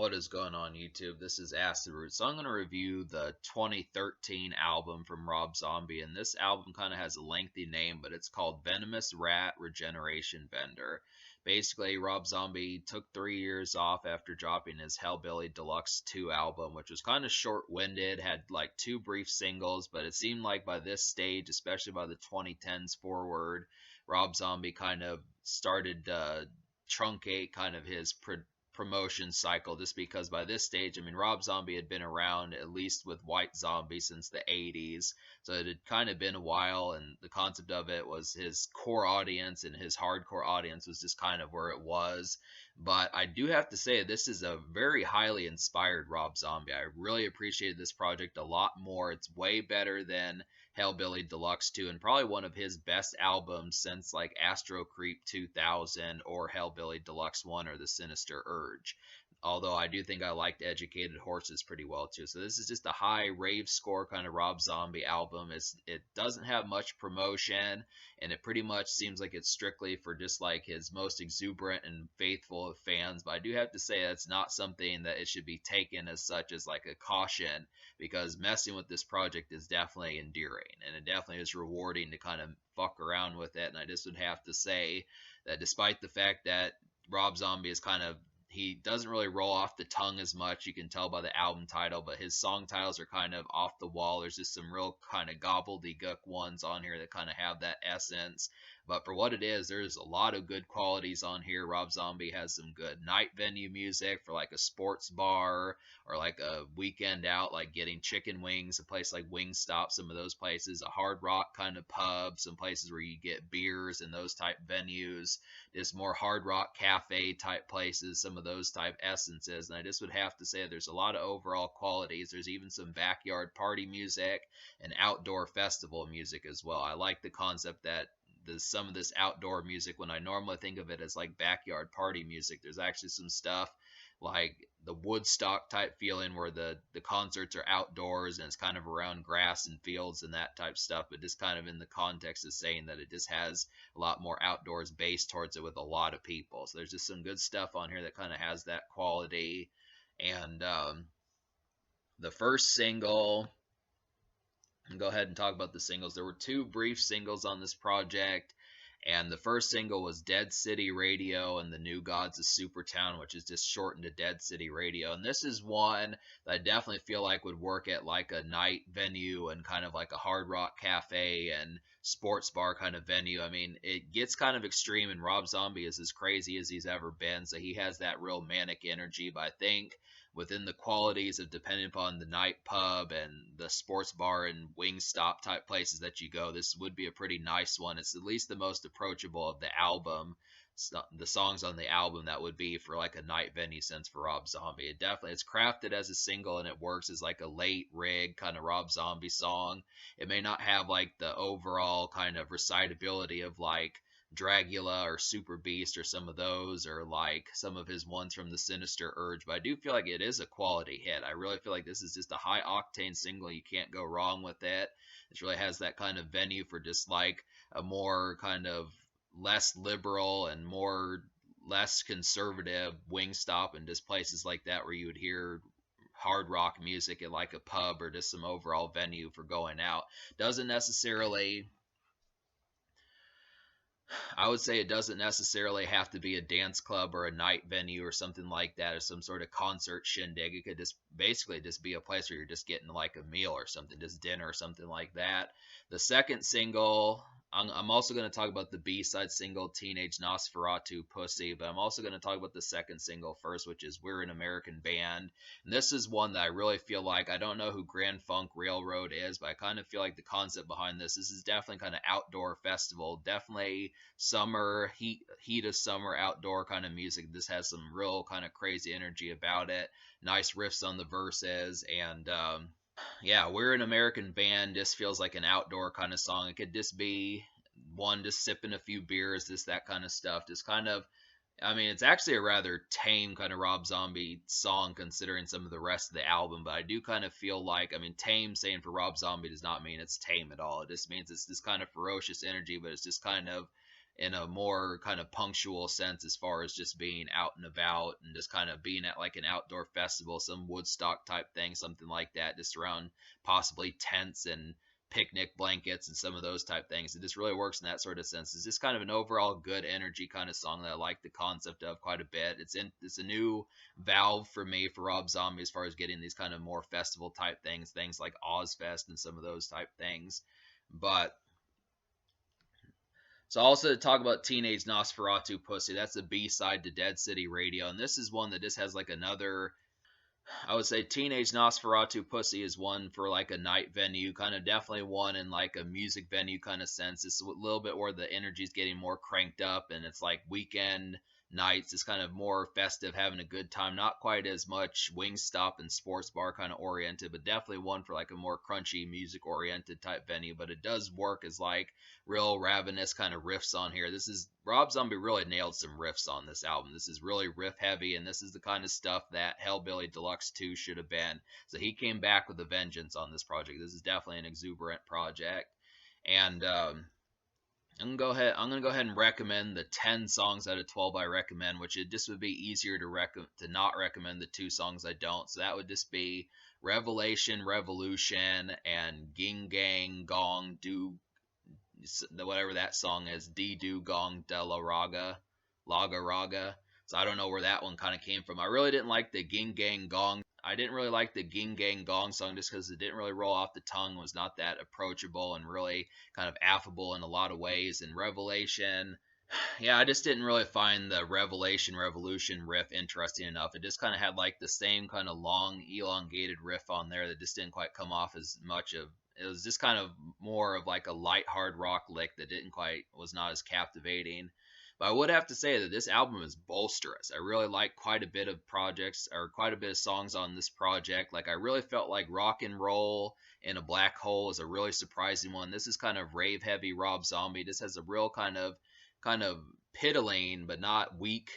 What is going on YouTube? This is Acid Root. So I'm going to review the 2013 album from Rob Zombie, and this album kind of has a lengthy name, but it's called Venomous Rat Regeneration Vendor. Basically, Rob Zombie took 3 years off after dropping his Hellbilly Deluxe 2 album, which was kind of short-winded, had like two brief singles, but it seemed like by this stage, especially by the 2010s forward, Rob Zombie kind of started to truncate kind of his promotion cycle, just because by this stage, I mean, Rob Zombie had been around at least with White Zombie since the 80s, so it had kind of been a while, and the concept of it was his core audience and his hardcore audience was just kind of where it was. But I do have to say, this is a very highly inspired Rob Zombie. I really appreciated this project a lot more. It's way better than Hellbilly Deluxe 2, and probably one of his best albums since like Astro Creep 2000 or Hellbilly Deluxe 1 or The Sinister Urge. Although I do think I liked Educated Horses pretty well too. So this is just a high rave score kind of Rob Zombie album. It doesn't have much promotion, and it pretty much seems like it's strictly for just like his most exuberant and faithful of fans. But I do have to say that's not something that it should be taken as such as like a caution, because messing with this project is definitely endearing, and it definitely is rewarding to kind of fuck around with it. And I just would have to say that despite the fact that Rob Zombie is kind of, he doesn't really roll off the tongue as much. You can tell by the album title, but his song titles are kind of off the wall. There's just some real kind of gobbledygook ones on here that kind of have that essence. But for what it is, there's a lot of good qualities on here. Rob Zombie has some good night venue music for like a sports bar or like a weekend out, like getting chicken wings, a place like Wingstop, some of those places, a hard rock kind of pub, some places where you get beers and those type venues, just more hard rock cafe type places, some of those type essences. And I just would have to say there's a lot of overall qualities. There's even some backyard party music and outdoor festival music as well. I like the concept that some of this outdoor music, when I normally think of it as like backyard party music, there's actually some stuff like the Woodstock type feeling where the concerts are outdoors and it's kind of around grass and fields and that type stuff, but just kind of in the context of saying that it just has a lot more outdoors based towards it with a lot of people. So there's just some good stuff on here that kind of has that quality. And the first single, go ahead and talk about the singles. There were two brief singles on this project, and the first single was Dead City Radio and the New Gods of Supertown, which is just shortened to Dead City Radio. And this is one that I definitely feel like would work at like a night venue and kind of like a hard rock cafe and sports bar kind of venue. I mean, it gets kind of extreme, and Rob Zombie is as crazy as he's ever been, so he has that real manic energy. But I think within the qualities of depending upon the night pub and the sports bar and Wingstop type places that you go, this would be a pretty nice one. It's at least the most approachable of the album, the songs on the album that would be for like a night venue sense for Rob Zombie. It definitely, it's crafted as a single and it works as like a late rig kind of Rob Zombie song. It may not have like the overall kind of recitability of like Dragula or Super Beast or some of those, or like some of his ones from the Sinister Urge, but I do feel like it is a quality hit. I really feel like this is just a high octane single. You can't go wrong with it. It really has that kind of venue for just like a more kind of less liberal and more less conservative Wingstop and just places like that where you would hear hard rock music at like a pub or just some overall venue for going out. Doesn't necessarily, I would say it doesn't necessarily have to be a dance club or a night venue or something like that, or some sort of concert shindig. It could just basically just be a place where you're just getting like a meal or something, just dinner or something like that. The second single, I'm also going to talk about the B-side single, Teenage Nosferatu Pussy, but I'm also going to talk about the second single first, which is We're an American Band. And this is one that I really feel like, I don't know who Grand Funk Railroad is, but I kind of feel like the concept behind this is definitely kind of outdoor festival, definitely summer, heat of summer outdoor kind of music. This has some real kind of crazy energy about it, nice riffs on the verses, and yeah, We're an American Band just feels like an outdoor kind of song. It could just be one just sipping a few beers, just that kind of stuff. Just kind of, I mean, it's actually a rather tame kind of Rob Zombie song considering some of the rest of the album, but I do kind of feel like, I mean, tame saying for Rob Zombie does not mean it's tame at all. It just means it's this kind of ferocious energy, but it's just kind of in a more kind of punctual sense, as far as just being out and about and just kind of being at like an outdoor festival, some Woodstock type thing, something like that, just around possibly tents and picnic blankets and some of those type things. It just really works in that sort of sense. It's just kind of an overall good energy kind of song that I like the concept of quite a bit. It's a new valve for me for Rob Zombie as far as getting these kind of more festival type things like Ozfest and some of those type things. But so also to talk about Teenage Nosferatu Pussy, that's the B side to Dead City Radio, and this is one that just has like another. I would say Teenage Nosferatu Pussy is one for like a night venue, kind of definitely one in like a music venue kind of sense. It's a little bit where the energy's getting more cranked up and it's like weekend nights. It's kind of more festive, having a good time. Not quite as much Wingstop and sports bar kind of oriented, but definitely one for like a more crunchy music oriented type venue. But it does work as like real ravenous kind of riffs on here. This is Rob Zombie really nailed some riffs on this album. This is really riff heavy, and this is the kind of stuff that Hellbilly Deluxe 2 should have been. So he came back with a vengeance on this project. This is definitely an exuberant project, and I'm gonna go ahead and recommend the 10 songs out of 12 I recommend, which it just would be easier to not recommend the 2 songs I don't. So that would just be Revelation, Revolution, and Ging Gang Gong Do, whatever that song is, D Do Gong De La Raga, Laga Raga. So I don't know where that one kind of came from. I really didn't like the Ging Gang Gong. I didn't really like the Ging Gang Gong song just because it didn't really roll off the tongue, was not that approachable and really kind of affable in a lot of ways. And Revelation, yeah, I just didn't really find the Revelation Revolution riff interesting enough. It just kind of had like the same kind of long, elongated riff on there that just didn't quite come off as much of. It was just kind of more of like a light hard rock lick that didn't quite was not as captivating. But I would have to say that this album is bolsterous. I really like quite a bit of projects or quite a bit of songs on this project. Like I really felt like Rock and Roll in a Black Hole is a really surprising one. This is kind of rave heavy Rob Zombie. This has a real kind of piddling but not weak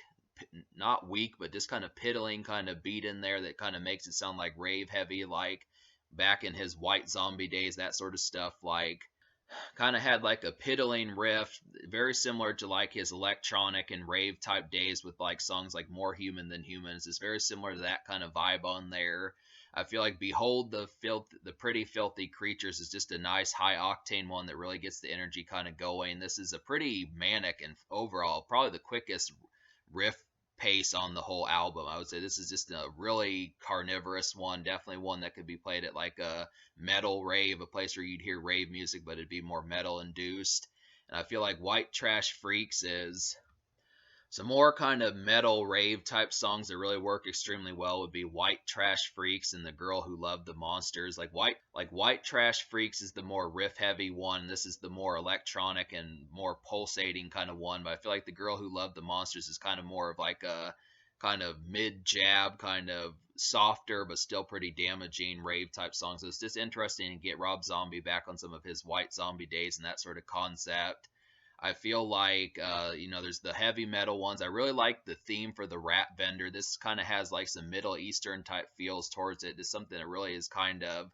but just kind of piddling kind of beat in there that kind of makes it sound like rave heavy, like back in his White Zombie days, that sort of stuff. Like kind of had like a piddling riff, very similar to like his electronic and rave type days with like songs like More Human Than Humans. It's very similar to that kind of vibe on there. I feel like Behold the Pretty Filthy Creatures is just a nice high octane one that really gets the energy kind of going. This is a pretty manic and overall probably the quickest riff pace on the whole album. I would say this is just a really carnivorous one, definitely one that could be played at like a metal rave, a place where you'd hear rave music, but it'd be more metal induced. And I feel like White Trash Freaks is some more kind of metal rave type songs that really work extremely well would be White Trash Freaks and The Girl Who Loved the Monsters. White Trash Freaks is the more riff heavy one. This is the more electronic and more pulsating kind of one. But I feel like The Girl Who Loved the Monsters is kind of more of like a kind of mid jab, kind of softer but still pretty damaging rave type song. So it's just interesting to get Rob Zombie back on some of his White Zombie days and that sort of concept. I feel like, there's the heavy metal ones. I really like the theme for the Rat Vendor. This kind of has like some Middle Eastern type feels towards it. It's something that really is kind of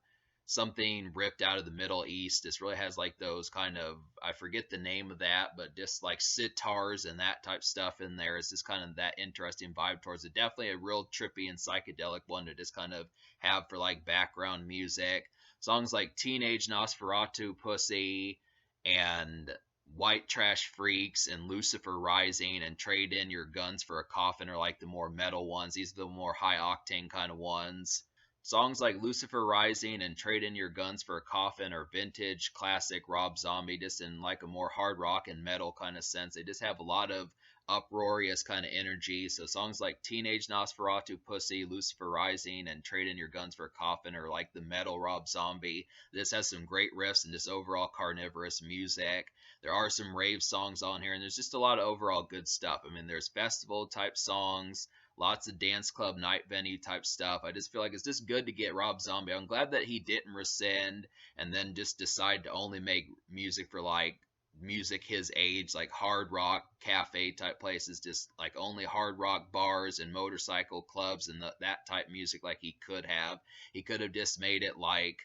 something ripped out of the Middle East. This really has like those kind of, I forget the name of that, but just like sitars and that type stuff in there. It's just kind of that interesting vibe towards it. Definitely a real trippy and psychedelic one to just kind of have for like background music. Songs like Teenage Nosferatu Pussy and White Trash Freaks and Lucifer Rising and Trade In Your Guns for a Coffin are like the more metal ones. These are the more high octane kind of ones. Songs like Lucifer Rising and Trade In Your Guns for a Coffin are vintage classic Rob Zombie, just in like a more hard rock and metal kind of sense. They just have a lot of uproarious kind of energy. So songs like Teenage Nosferatu Pussy, Lucifer Rising, and Trade In Your Guns for a Coffin are like the metal Rob Zombie. This has some great riffs and just overall carnivorous music. There are some rave songs on here, and there's just a lot of overall good stuff. I mean, there's festival type songs, lots of dance club night venue type stuff. I just feel like it's just good to get Rob Zombie. I'm glad that he didn't rescind and then just decide to only make music for like music his age, like hard rock cafe type places, just like only hard rock bars and motorcycle clubs and that type music. Like he could have just made it like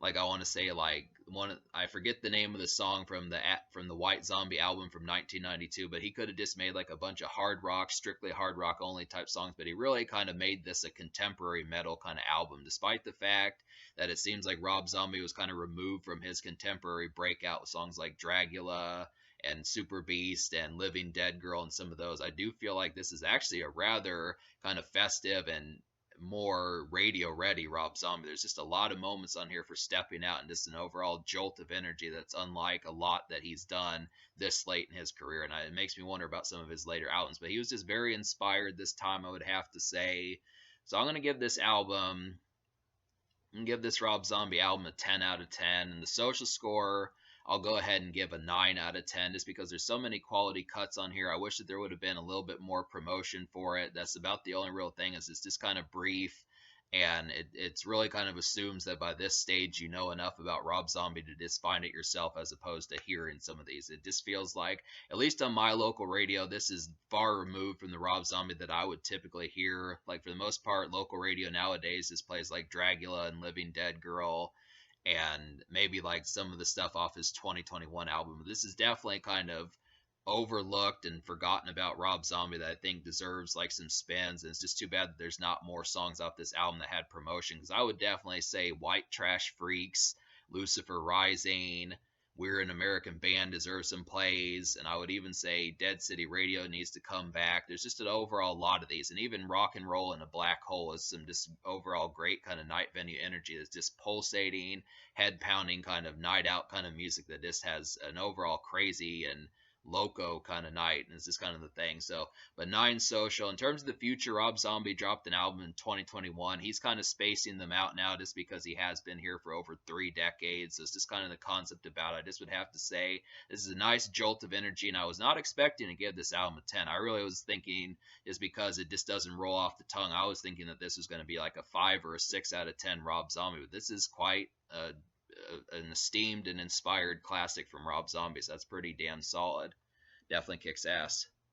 Like I want to say like one, I forget the name of the song from the White Zombie album from 1992, but he could have just made like a bunch of hard rock, strictly hard rock only type songs, but he really kind of made this a contemporary metal kind of album, despite the fact that it seems like Rob Zombie was kind of removed from his contemporary breakout with songs like Dragula and Super Beast and Living Dead Girl and some of those. I do feel like this is actually a rather kind of festive and more radio ready Rob Zombie. There's just a lot of moments on here for stepping out and just an overall jolt of energy that's unlike a lot that he's done this late in his career. And it makes me wonder about some of his later albums. But he was just very inspired this time, I would have to say. So I'm going to give this album, I'm going to give this Rob Zombie album a 10 out of 10. And the social score, I'll go ahead and give a 9 out of 10 just because there's so many quality cuts on here. I wish that there would have been a little bit more promotion for it. That's about the only real thing, is it's just kind of brief, and it's really kind of assumes that by this stage you know enough about Rob Zombie to just find it yourself as opposed to hearing some of these. It just feels like, at least on my local radio, this is far removed from the Rob Zombie that I would typically hear. Like for the most part, local radio nowadays just plays like Dragula and Living Dead Girl and maybe like some of the stuff off his 2021 album. This is definitely kind of overlooked and forgotten about Rob Zombie that I think deserves like some spins. And it's just too bad that there's not more songs off this album that had promotion, because I would definitely say White Trash Freaks, Lucifer Rising, We're an American Band deserves some plays, and I would even say Dead City Radio needs to come back. There's just an overall lot of these, and even Rock and Roll in a Black Hole is some just overall great kind of night venue energy that's just pulsating, head pounding kind of night out kind of music that just has an overall crazy and loco kind of night, and it's just kind of the thing. So, but Nine Social, in terms of the future, Rob Zombie dropped an album in 2021. He's kind of spacing them out now just because he has been here for over 3 decades. So it's just kind of the concept about it. I just would have to say this is a nice jolt of energy, and I was not expecting to give this album a 10. I really was thinking, is because it just doesn't roll off the tongue, I was thinking that this was going to be like a 5 or a 6 out of 10 Rob Zombie, but this is quite an esteemed and inspired classic from Rob Zombie, so that's pretty damn solid. Definitely kicks ass.